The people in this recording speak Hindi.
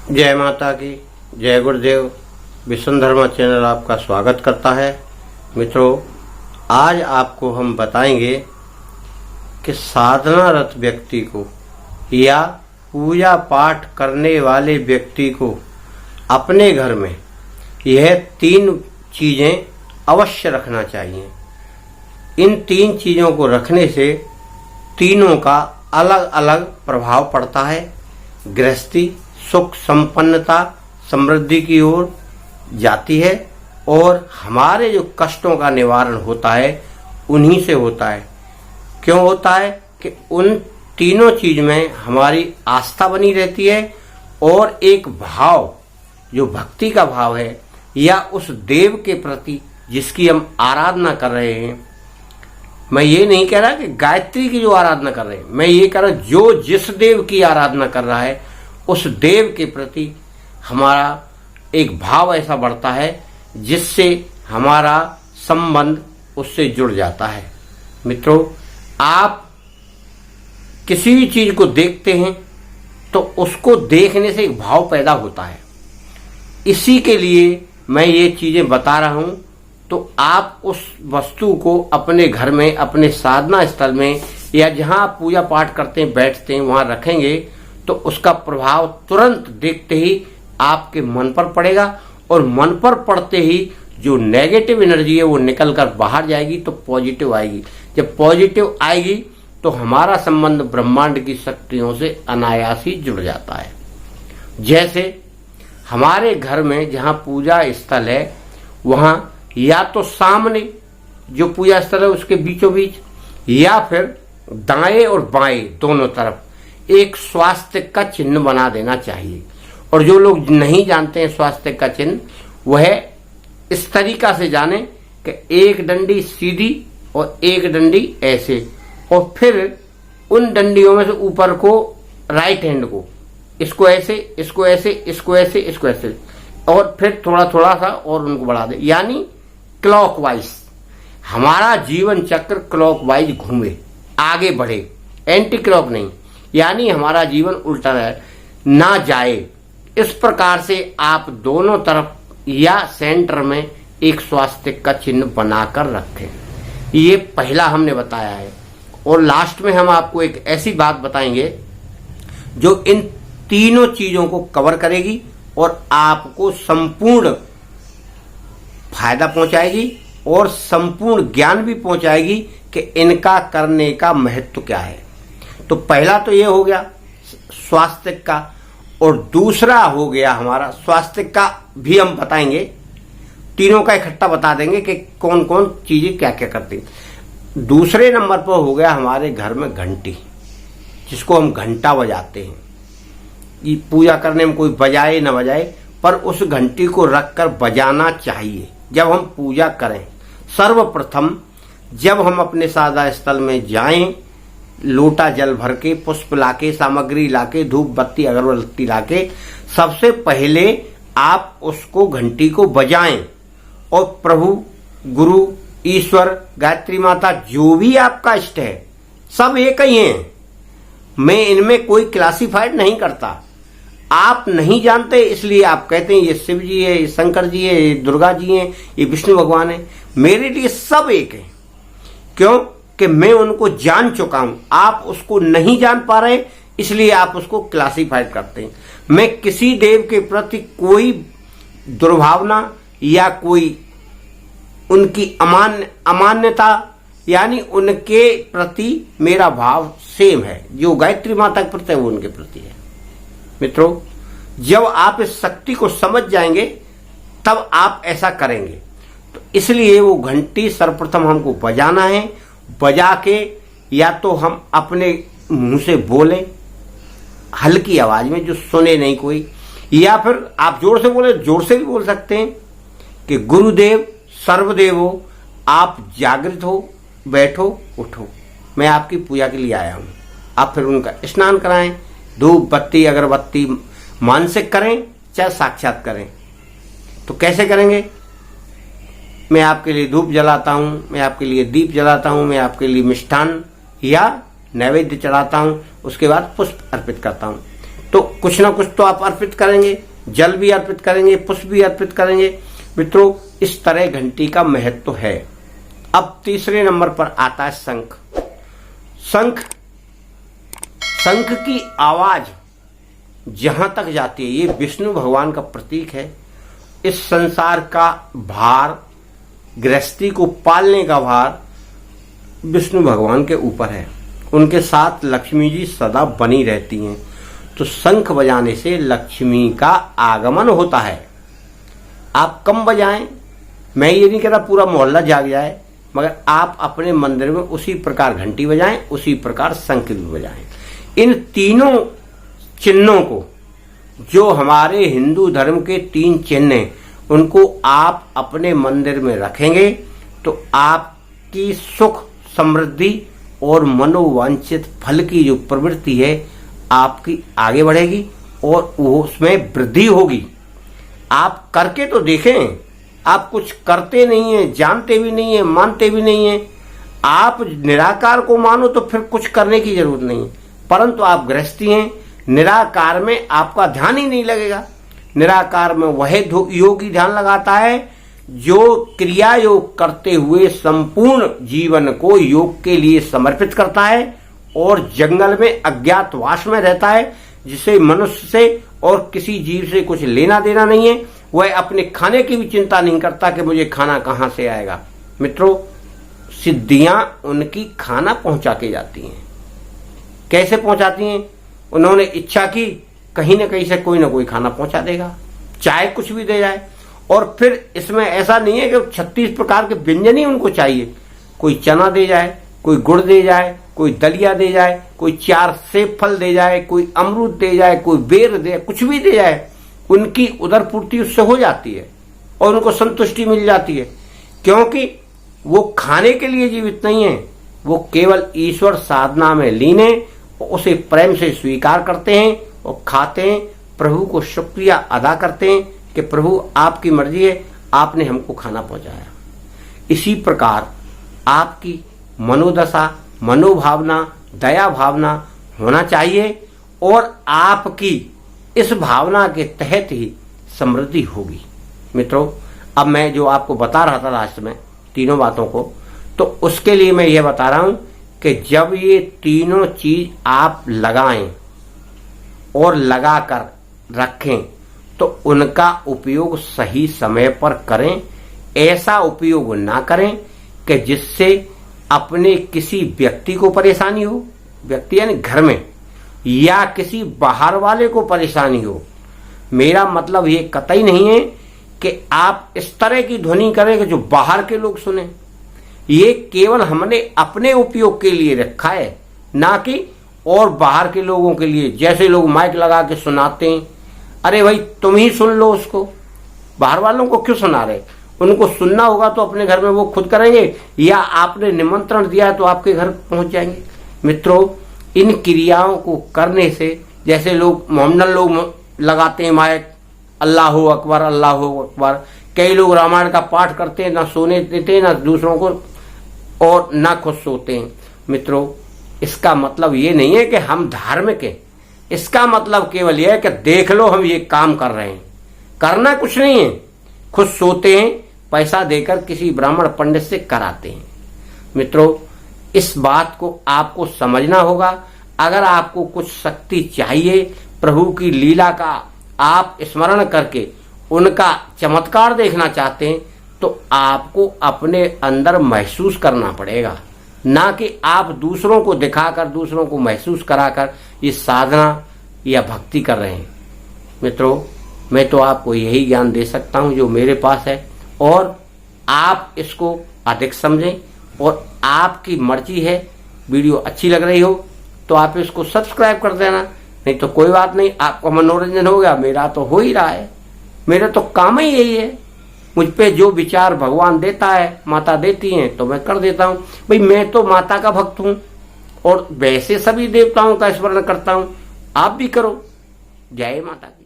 जय माता की, जय गुरुदेव। विश्वधर्मा चैनल आपका स्वागत करता है। मित्रों, आज आपको हम बताएंगे कि साधनारत व्यक्ति को या पूजा पाठ करने वाले व्यक्ति को अपने घर में यह 3 चीजें अवश्य रखना चाहिए। इन 3 चीजों को रखने से तीनों का अलग अलग प्रभाव पड़ता है। गृहस्थी सुख संपन्नता समृद्धि की ओर जाती है और हमारे जो कष्टों का निवारण होता है उन्हीं से होता है। क्यों होता है कि उन तीनों चीज में हमारी आस्था बनी रहती है और एक भाव, जो भक्ति का भाव है या उस देव के प्रति जिसकी हम आराधना कर रहे हैं। मैं ये नहीं कह रहा कि गायत्री की जो आराधना कर रहे हैं, मैं ये कह रहा जो जिस देव की आराधना कर रहा है उस देव के प्रति हमारा एक भाव ऐसा बढ़ता है जिससे हमारा संबंध उससे जुड़ जाता है। मित्रों, आप किसी भी चीज को देखते हैं तो उसको देखने से एक भाव पैदा होता है। इसी के लिए मैं ये चीजें बता रहा हूं। तो आप उस वस्तु को अपने घर में, अपने साधना स्थल में या जहां आप पूजा पाठ करते हैं बैठते हैं वहां रखेंगे तो उसका प्रभाव तुरंत देखते ही आपके मन पर पड़ेगा और मन पर पड़ते ही जो नेगेटिव एनर्जी है वो निकल कर बाहर जाएगी तो पॉजिटिव आएगी। जब पॉजिटिव आएगी तो हमारा संबंध ब्रह्मांड की शक्तियों से अनायास ही जुड़ जाता है। जैसे हमारे घर में जहां पूजा स्थल है वहां या तो सामने जो पूजा स्थल है उसके बीचों बीच या फिर दाएं और बाएं दोनों तरफ एक स्वास्थ्य का चिन्ह बना देना चाहिए। और जो लोग नहीं जानते हैं स्वास्थ्य का चिन्ह, वह इस तरीका से जाने कि एक डंडी सीधी और एक डंडी ऐसे, और फिर उन डंडियों में से ऊपर को राइट हैंड को इसको ऐसे, इसको ऐसे, इसको ऐसे, इसको ऐसे, और फिर थोड़ा थोड़ा सा और उनको बढ़ा दे, यानी क्लॉकवाइज हमारा जीवन चक्र क्लॉकवाइज घूमे, आगे बढ़े, एंटी क्लॉक नहीं, यानी हमारा जीवन उल्टा ना जाए। इस प्रकार से आप दोनों तरफ या सेंटर में एक स्वास्थ्य का चिन्ह बनाकर रखें। ये पहला हमने बताया है। और लास्ट में हम आपको एक ऐसी बात बताएंगे जो इन तीनों चीजों को कवर करेगी और आपको संपूर्ण फायदा पहुंचाएगी और संपूर्ण ज्ञान भी पहुंचाएगी कि इनका करने का महत्व क्या है। तो पहला तो ये हो गया स्वास्थ्य का, और दूसरा हो गया हमारा स्वास्थ्य का भी हम बताएंगे। तीनों का इकट्ठा बता देंगे कि कौन कौन चीजें क्या क्या करती हैं। दूसरे नंबर पर हो गया हमारे घर में घंटी, जिसको हम घंटा बजाते हैं। ये पूजा करने में कोई बजाए न बजाए, पर उस घंटी को रखकर बजाना चाहिए जब हम पूजा करें। सर्वप्रथम जब हम अपने साधा स्थल में जाएं, लोटा जल भर के, पुष्प लाके, सामग्री लाके, धूप बत्ती अगरबत्ती लाके, सबसे पहले आप उसको घंटी को बजाएं और प्रभु, गुरु, ईश्वर, गायत्री माता, जो भी आपका इष्ट है, सब एक ही हैं। मैं इनमें कोई क्लासिफाइड नहीं करता। आप नहीं जानते इसलिए आप कहते हैं ये शिव जी है, ये शंकर जी है, ये दुर्गा जी हैं, ये विष्णु भगवान है। मेरे लिए सब एक है। क्यों कि मैं उनको जान चुका हूं। आप उसको नहीं जान पा रहे इसलिए आप उसको क्लासिफाइड करते हैं। मैं किसी देव के प्रति कोई दुर्भावना या कोई उनकी अमान्यता यानी उनके प्रति मेरा भाव सेम है। जो गायत्री माता के प्रति है वो उनके प्रति है। मित्रों, जब आप इस शक्ति को समझ जाएंगे तब आप ऐसा करेंगे। तो इसलिए वो घंटी सर्वप्रथम हमको बजाना है। बजा के या तो हम अपने मुंह से बोलें हल्की आवाज में जो सुने नहीं कोई, या फिर आप जोर से बोले, जोर से भी बोल सकते हैं कि गुरुदेव सर्वदेव हो, आप जागृत हो, बैठो, उठो, मैं आपकी पूजा के लिए आया हूं। आप फिर उनका स्नान कराएं, धूप बत्ती अगरबत्ती मानसिक करें चाहे साक्षात करें। तो कैसे करेंगे? मैं आपके लिए धूप जलाता हूं, मैं आपके लिए दीप जलाता हूं, मैं आपके लिए मिष्ठान या नैवेद्य चढ़ाता हूं, उसके बाद पुष्प अर्पित करता हूं। तो कुछ ना कुछ तो आप अर्पित करेंगे, जल भी अर्पित करेंगे, पुष्प भी अर्पित करेंगे। मित्रों, इस तरह घंटी का महत्व है। अब तीसरे नंबर पर आता है शंख। शंख की आवाज जहां तक जाती है, ये विष्णु भगवान का प्रतीक है। इस संसार का भार, गृहस्थी को पालने का भार विष्णु भगवान के ऊपर है। उनके साथ लक्ष्मी जी सदा बनी रहती हैं। तो शंख बजाने से लक्ष्मी का आगमन होता है। आप कम बजाएं, मैं ये नहीं कहता पूरा मोहल्ला जाग जाए, मगर आप अपने मंदिर में उसी प्रकार घंटी बजाएं, उसी प्रकार शंख भी बजाएं। इन तीनों चिन्हों को, जो हमारे हिंदू धर्म के 3 चिन्ह हैं, उनको आप अपने मंदिर में रखेंगे तो आपकी सुख, समृद्धि और मनोवांछित फल की जो प्रवृत्ति है आपकी आगे बढ़ेगी और उसमें वृद्धि होगी। आप करके तो देखें, आप कुछ करते नहीं हैं, जानते भी नहीं हैं, मानते भी नहीं हैं। आप निराकार को मानो तो फिर कुछ करने की जरूरत नहीं है, परंतु आप गृहस्थी हैं, निराकार में आपका ध्यान ही नहीं लगेगा। निराकार में वह योगी ध्यान लगाता है जो क्रिया योग करते हुए संपूर्ण जीवन को योग के लिए समर्पित करता है और जंगल में अज्ञातवास में रहता है, जिसे मनुष्य से और किसी जीव से कुछ लेना देना नहीं है। वह अपने खाने की भी चिंता नहीं करता कि मुझे खाना कहां से आएगा। मित्रों, सिद्धियां उनकी खाना पहुंचा के जाती हैं। कैसे पहुंचाती हैं? उन्होंने इच्छा की, कहीं न कहीं से कोई ना कोई खाना पहुंचा देगा, चाहे कुछ भी दे जाए। और फिर इसमें ऐसा नहीं है कि 36 प्रकार के व्यंजन ही उनको चाहिए। कोई चना दे जाए, कोई गुड़ दे जाए, कोई दलिया दे जाए, कोई 4 सेब फल दे जाए, कोई अमरूद दे जाए, कोई बेर दे, कुछ भी दे जाए, उनकी उदर पूर्ति उससे हो जाती है और उनको संतुष्टि मिल जाती है। क्योंकि वो खाने के लिए जीवित नहीं है, वो केवल ईश्वर साधना में लीन है, उसे प्रेम से स्वीकार करते हैं और खाते हैं, प्रभु को शुक्रिया अदा करते हैं कि प्रभु आपकी मर्जी है, आपने हमको खाना पहुंचाया। इसी प्रकार आपकी मनोदशा, मनोभावना, दया भावना होना चाहिए और आपकी इस भावना के तहत ही समृद्धि होगी। मित्रों, अब मैं जो आपको बता रहा था लास्ट में तीनों बातों को, तो उसके लिए मैं ये बता रहा हूं कि जब ये तीनों चीज आप लगाएं और लगाकर रखें तो उनका उपयोग सही समय पर करें। ऐसा उपयोग ना करें कि जिससे अपने किसी व्यक्ति को परेशानी हो, व्यक्ति यानी घर में, या किसी बाहर वाले को परेशानी हो। मेरा मतलब ये कतई नहीं है कि आप इस तरह की ध्वनि करें कि जो बाहर के लोग सुने। ये केवल हमने अपने उपयोग के लिए रखा है, ना कि और बाहर के लोगों के लिए। जैसे लोग माइक लगा के सुनाते हैं, अरे भाई तुम ही सुन लो उसको, बाहर वालों को क्यों सुना रहे? उनको सुनना होगा तो अपने घर में वो खुद करेंगे, या आपने निमंत्रण दिया है तो आपके घर पहुंच जाएंगे। मित्रों, इन क्रियाओं को करने से, जैसे लोग मोहम्मदन लोग लगाते हैं माइक, अल्लाह अकबर अल्लाह अकबर, कई लोग रामायण का पाठ करते हैं, ना सोने देते हैं ना दूसरों को, और ना खुद सोते हैं। मित्रों, इसका मतलब ये नहीं है कि हम धार्मिक हैं। इसका मतलब केवल यह है कि देख लो हम ये काम कर रहे हैं। करना कुछ नहीं है, खुद सोते हैं, पैसा देकर किसी ब्राह्मण पंडित से कराते हैं। मित्रों, इस बात को आपको समझना होगा। अगर आपको कुछ शक्ति चाहिए, प्रभु की लीला का आप स्मरण करके उनका चमत्कार देखना चाहते हैं, तो आपको अपने अंदर महसूस करना पड़ेगा, ना कि आप दूसरों को दिखाकर, दूसरों को महसूस कराकर ये साधना या भक्ति कर रहे हैं। मित्रों, मैं तो आपको यही ज्ञान दे सकता हूं जो मेरे पास है, और आप इसको अधिक समझें और आपकी मर्जी है। वीडियो अच्छी लग रही हो तो आप इसको सब्सक्राइब कर देना, नहीं तो कोई बात नहीं, आपका मनोरंजन हो गया, मेरा तो हो ही रहा है। मेरा तो काम ही यही है, मुझ पे जो विचार भगवान देता है, माता देती हैं, तो मैं कर देता हूं। भाई मैं तो माता का भक्त हूं और वैसे सभी देवताओं का स्मरण करता हूं, आप भी करो। जय माता।